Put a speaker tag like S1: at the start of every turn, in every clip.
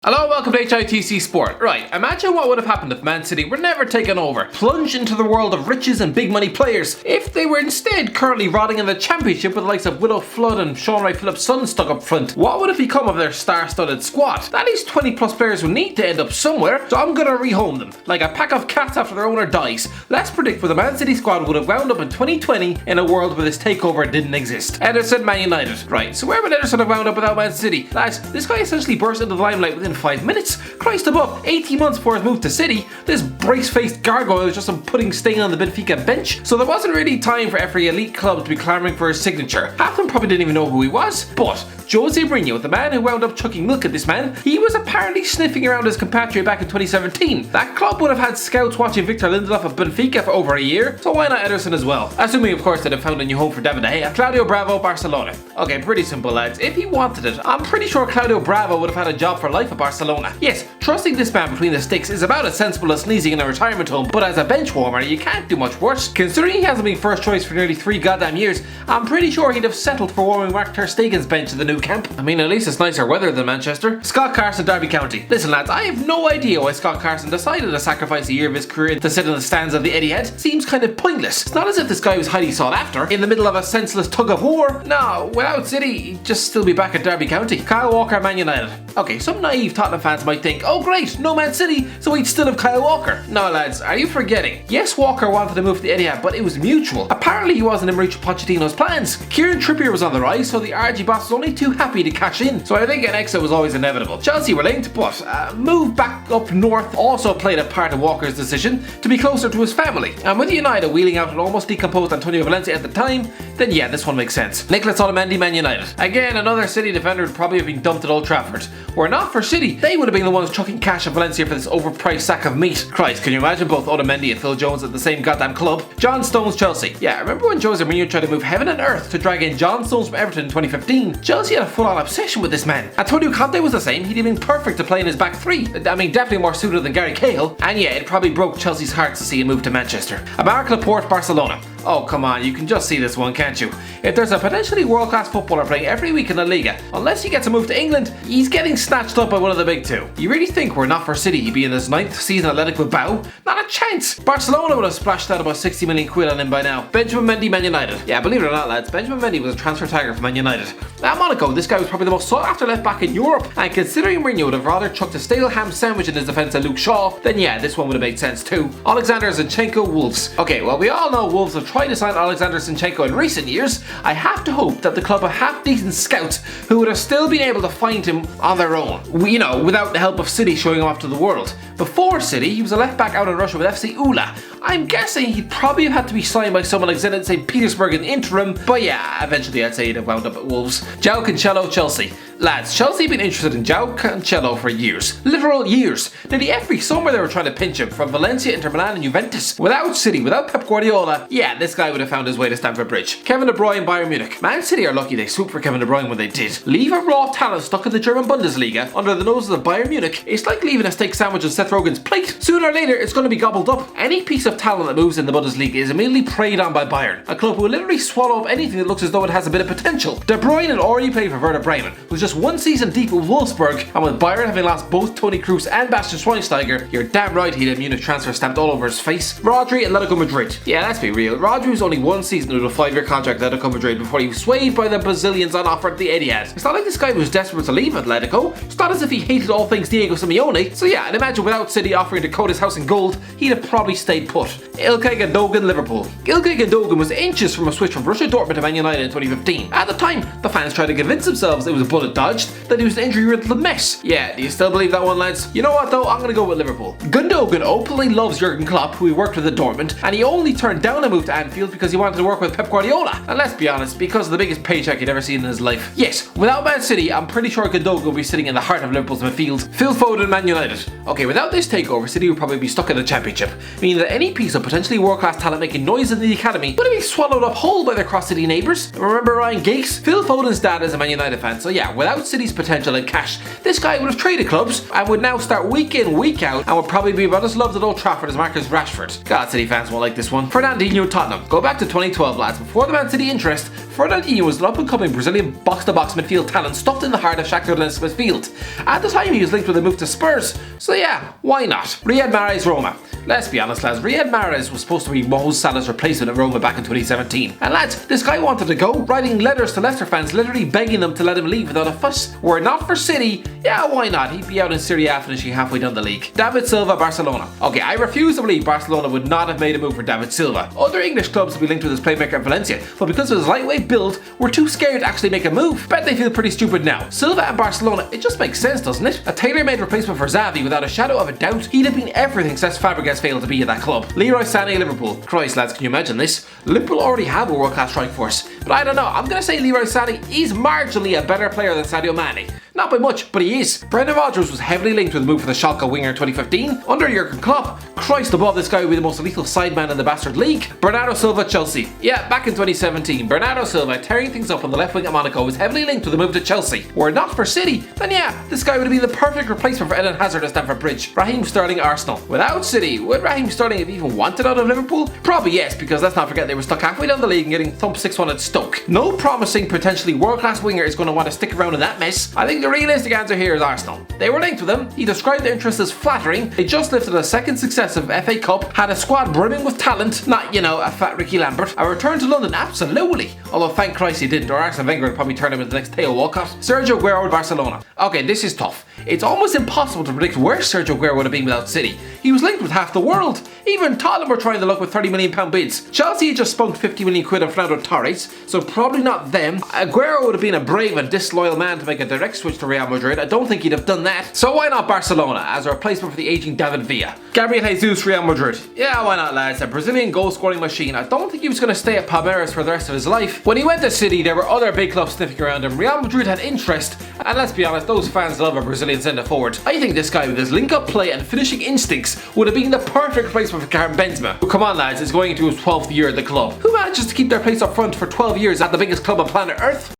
S1: Hello, welcome to HITC Sport. Right, imagine what would have happened if Man City were never taken over, plunged into the world of riches and big money players, if they were instead currently rotting in the Championship with the likes of Willow Flood and Sean Wright Phillips' son stuck up front. What would have become of their star-studded squad? That is 20 plus players who need to end up somewhere, so I'm gonna rehome them, like a pack of cats after their owner dies. Let's predict where the Man City squad would have wound up in 2020 in a world where this takeover didn't exist. Ederson, Man United. Right, so where would Ederson have wound up without Man City? Lads, this guy essentially burst into the limelight within 5 minutes. Christ above, 18 months before his move to City, this brace-faced gargoyle was just some pudding stain on the Benfica bench, so there wasn't really time for every elite club to be clamouring for his signature. Half of them probably didn't even know who he was, but Jose Mourinho, the man who wound up chucking milk at this man, he was apparently sniffing around his compatriot back in 2017. That club would have had scouts watching Victor Lindelof at Benfica for over a year, so why not Ederson as well? Assuming of course that they've found a new home for David De Gea. Claudio Bravo, Barcelona. Okay, pretty simple lads. If he wanted it, I'm pretty sure Claudio Bravo would have had a job for life at Barcelona. Yes, trusting this man between the sticks is about as sensible as sneezing in a retirement home, but as a bench warmer, you can't do much worse. Considering he hasn't been first choice for nearly 3 goddamn years, I'm pretty sure he'd have settled for warming Mark ter Stegen's bench in the new camp. I mean, at least it's nicer weather than Manchester. Scott Carson, Derby County. Listen lads, I have no idea why Scott Carson decided to sacrifice a year of his career to sit in the stands of the Etihad. Seems kind of pointless. It's not as if this guy was highly sought after, in the middle of a senseless tug of war. No, without City, he'd just still be back at Derby County. Kyle Walker, Man United. Okay, some naive Tottenham fans might think, oh great, no Man City, so we'd still have Kyle Walker. No lads, are you forgetting? Yes, Walker wanted to move to the Etihad, but it was mutual. Apparently he wasn't in Mauricio Pochettino's plans. Kieran Trippier was on the rise, so the RG boss was only too happy to cash in. So I think an exit was always inevitable. Chelsea were linked, but move back up north also played a part in Walker's decision to be closer to his family. And with United wheeling out an almost decomposed Antonio Valencia at the time, then yeah, this one makes sense. Nicolas Otamendi, Man United. Again, another City defender would probably have been dumped at Old Trafford. Were it not for City, they would have been the ones chucking cash at Valencia for this overpriced sack of meat. Christ, can you imagine both Otamendi and Phil Jones at the same goddamn club? John Stones, Chelsea. Yeah, remember when Jose Mourinho tried to move heaven and earth to drag in John Stones from Everton in 2015? Chelsea had a full-on obsession with this man. Antonio Conte was the same. He'd have been perfect to play in his back three. I mean, definitely more suited than Gary Cahill. And yeah, it probably broke Chelsea's hearts to see him move to Manchester. Aymeric Laporte, Barcelona. Oh come on, you can just see this one, can't you? If there's a potentially world-class footballer playing every week in La Liga, unless he gets a move to England, he's getting snatched up by one of the big two. You really think were not for City he'd be in his 9th season Athletic Bilbao? Not a chance! Barcelona would have splashed out about 60 million quid on him by now. Benjamin Mendy, Man United. Yeah, believe it or not lads, Benjamin Mendy was a transfer tiger for Man United. At Monaco, this guy was probably the most sought after left back in Europe, and considering Mourinho would have rather chucked a stale ham sandwich in his defence than Luke Shaw, then yeah, this one would have made sense too. Alexander Zinchenko, Wolves. Okay, well we all know Wolves have tried to sign Alexander Zinchenko in recent years. I have to hope that the club have half-decent scouts who would have still been able to find him on their own. You know, without the help of City showing him off to the world. Before City, he was a left back out in Russia with FC Ula. I'm guessing he'd probably have had to be signed by someone like Zenit St. Petersburg in the interim, but yeah, eventually I'd say he'd have wound up at Wolves. João Cancelo, Chelsea. Lads, Chelsea have been interested in João Cancelo for years. Literal years. Nearly every summer they were trying to pinch him, from Valencia, Inter Milan and Juventus. Without City, without Pep Guardiola, yeah, this guy would have found his way to Stamford Bridge. Kevin De Bruyne, Bayern Munich. Man City are lucky they swooped for Kevin De Bruyne when they did. Leave a raw talent stuck in the German Bundesliga under the noses of Bayern Munich. It's like leaving a steak sandwich on Seth Rogen's plate. Sooner or later, it's going to be gobbled up. Any piece of talent that moves in the Bundesliga is immediately preyed on by Bayern, a club who will literally swallow up anything that looks as though it has a bit of potential. De Bruyne had already played for Werder Bremen, with just one season deep with Wolfsburg, and with Bayern having lost both Toni Kroos and Bastian Schweinsteiger, you're damn right he'd have Munich transfer stamped all over his face. Rodri, Atletico Madrid. Yeah, let's be real. Rodri was only one season with a 5-year contract at Atletico Madrid before he was swayed by the Brazilians on offer at the Etihad. It's not like this guy was desperate to leave Atletico. It's not as if he hated all things Diego Simeone. So yeah, and imagine without City offering to coat his house in gold, he'd have probably stayed put. Ilkay Gundogan, Liverpool. Ilkay Gundogan was inches from a switch from Borussia Dortmund to Man United in 2015. At the time, the fans tried to convince themselves it was a bullet dodged, that he was an injury-riddled mess. Yeah, do you still believe that one, lads? You know what though, I'm gonna go with Liverpool. Gundogan openly loves Jurgen Klopp, who he worked with at Dortmund, and he only turned down a move to Anfield because he wanted to work with Pep Guardiola. And let's be honest, because of the biggest paycheck he'd ever seen in his life. Yes, without Man City, I'm pretty sure Gundogan will be sitting in the heart of Liverpool's midfield. Phil Foden, Man United. Okay, without this takeover, City would probably be stuck in the Championship, meaning that any piece of potentially world-class talent making noise in the academy would have been swallowed up whole by their cross-city neighbours. Remember Ryan Giggs? Phil Foden's dad is a Man United fan, so yeah, without City's potential and cash, this guy would have traded clubs and would now start week in, week out, and would probably be about as loved at Old Trafford as Marcus Rashford. God, City fans won't like this one. Fernandinho, Tottenham. Go back to 2012, lads. Before the Man City interest, Fernandinho was an up-and-coming Brazilian box-to-box midfield talent stuffed in the heart of Shakhtar Donetsk's midfield. At the time, he was linked with a move to Spurs, so yeah, why not? Riyad Mahrez, Roma. Let's be honest, lads, Riyad Mahrez was supposed to be Mo Salah's replacement at Roma back in 2017. And lads, this guy wanted to go, writing letters to Leicester fans, literally begging them to let him leave without a fuss. Were it not for City, yeah, why not? He'd be out in Serie A finishing halfway down the league. David Silva, Barcelona. Okay, I refuse to believe Barcelona would not have made a move for David Silva. Other English clubs would be linked with his playmaker at Valencia, but because of his lightweight build, we're too scared to actually make a move. Bet they feel pretty stupid now. Silva and Barcelona, it just makes sense, doesn't it? A tailor-made replacement for Xavi without a shadow of a doubt. He'd have been everything Cesc Fabregas failed to be at that club. Leroy Sané, Liverpool. Christ, lads, can you imagine this? Liverpool already have a world-class strike force, but I don't know. I'm gonna say Leroy Sané is marginally a better player than Sadio Mane. Not by much, but he is. Brendan Rodgers was heavily linked with a move for the Schalke winger in 2015. Under Jurgen Klopp, Christ above, this guy would be the most lethal sideman in the bastard league. Bernardo Silva, Chelsea. Yeah, back in 2017, Bernardo Silva, tearing things up on the left wing at Monaco, was heavily linked with a move to Chelsea. Were it not for City, then yeah, this guy would have been the perfect replacement for Eden Hazard at Stamford Bridge. Raheem Sterling, Arsenal. Without City, would Raheem Sterling have even wanted out of Liverpool? Probably yes, because let's not forget they were stuck halfway down the league and getting thumped 6-1 at Stoke. No promising, potentially world-class winger is going to want to stick around in that mess. I think the realistic answer here is Arsenal. They were linked with him. He described their interest as flattering. They just lifted a second successive FA Cup, had a squad brimming with talent, not, you know, a fat Ricky Lambert. A return to London, absolutely. Although thank Christ he didn't, or Arsene Wenger would probably turn him into the next Theo Walcott. Sergio Aguero with Barcelona. Okay, this is tough. It's almost impossible to predict where Sergio Aguero would have been without City. He was linked with half the world. Even Tottenham were trying to look with £30 million bids. Chelsea had just spunked 50 million quid on Fernando Torres, so probably not them. Aguero would have been a brave and disloyal man to make a direct switch to Real Madrid. I don't think he'd have done that. So why not Barcelona as a replacement for the aging David Villa? Gabriel Jesus, Real Madrid. Yeah, why not, lads? A Brazilian goal scoring machine. I don't think he was going to stay at Palmeiras for the rest of his life. When he went to City, there were other big clubs sniffing around him. Real Madrid had interest, and let's be honest, those fans love a Brazilian centre forward. I think this guy with his link-up play and finishing instincts would have been the perfect replacement for Karim Benzema, who, come on lads, is going into his 12th year at the club. Who manages to keep their place up front for 12 years at the biggest club on planet Earth?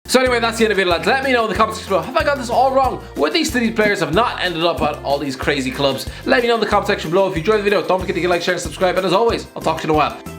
S1: So anyway, that's the end of the video, lads. Let me know in the comments section below, have I got this all wrong? Would these City players have not ended up at all these crazy clubs? Let me know in the comment section below. If you enjoyed the video, don't forget to like, share and subscribe, and as always, I'll talk to you in a while.